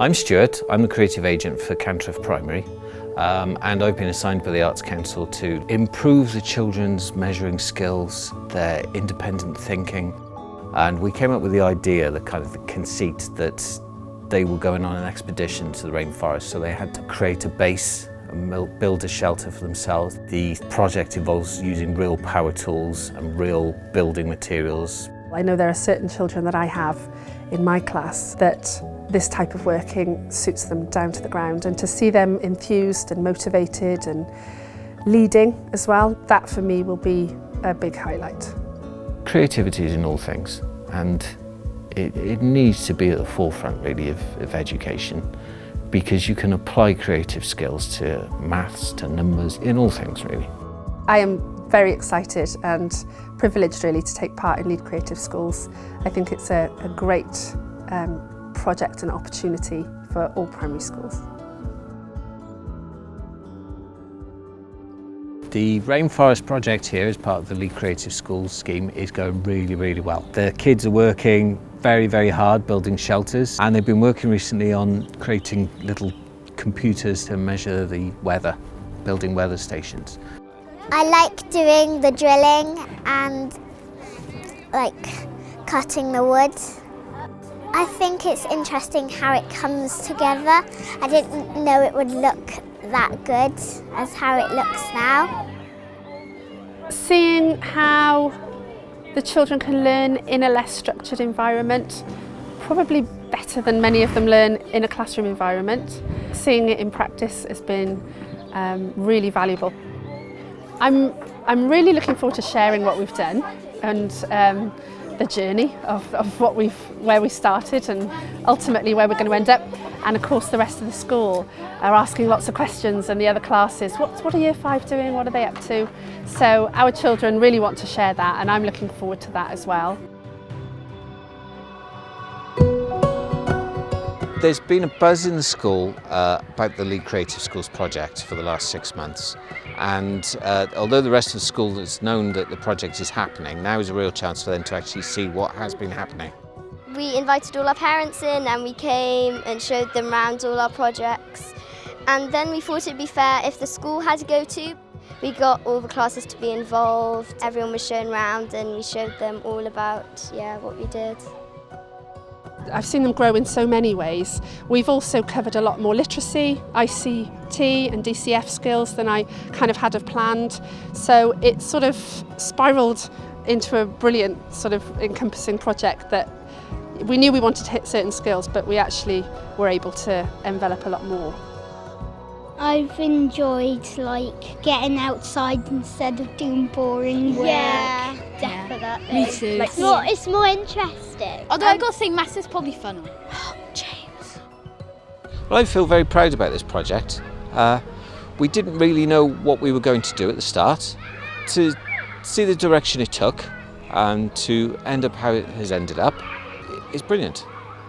I'm Stuart, I'm the creative agent for Cantref Primary, and I've been assigned by the Arts Council to improve the children's measuring skills, their independent thinking, and we came up with the idea, the conceit that they were going on an expedition to the rainforest, so they had to create a base and build a shelter for themselves. The project involves using real power tools and real building materials. I know there are certain children that I have in my class that this type of working suits them down to the ground, and to see them enthused and motivated and leading as well, that for me will be a big highlight. Creativity is in all things, and it needs to be at the forefront really of education, because you can apply creative skills to maths, to numbers, in all things really. I am very excited and privileged really to take part in Lead Creative Schools. I think it's a great project and opportunity for all primary schools. The Rainforest project here as part of the Lead Creative Schools scheme is going really, really well. The kids are working very, very hard building shelters, and they've been working recently on creating little computers to measure the weather, building weather stations. I like doing the drilling and cutting the wood. I think it's interesting how it comes together. I didn't know it would look that good as how it looks now. Seeing how the children can learn in a less structured environment, probably better than many of them learn in a classroom environment. Seeing it in practice has been really valuable. I'm really looking forward to sharing what we've done and the journey of where we started and ultimately where we're going to end up. And of course the rest of the school are asking lots of questions, and the other classes, what are Year 5 doing, what are they up to? So our children really want to share that, and I'm looking forward to that as well. There's been a buzz in the school about the Lead Creative Schools project for the last 6 months, and although the rest of the school has known that the project is happening, now is a real chance for them to actually see what has been happening. We invited all our parents in, and we came and showed them around all our projects, and then we thought it'd be fair if the school had to go too. We got all the classes to be involved, everyone was shown around, and we showed them all about what we did. I've seen them grow in so many ways. We've also covered a lot more literacy, ICT and DCF skills than I kind of had planned. So it sort of spiralled into a brilliant sort of encompassing project that we knew we wanted to hit certain skills, but we actually were able to envelop a lot more. I've enjoyed getting outside instead of doing boring work. Yeah, definitely. Me too. It's more interesting. Although I've got to say maths is probably funner. James. Well, I feel very proud about this project. We didn't really know what we were going to do at the start. To see the direction it took and to end up how it has ended up is brilliant.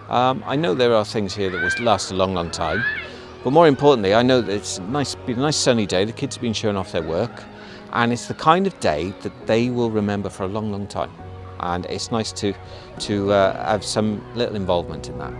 I know there are things here that will last a long, long time. But more importantly, I know that it's been a nice sunny day, the kids have been showing off their work, and it's the kind of day that they will remember for a long, long time. And it's nice to have some little involvement in that.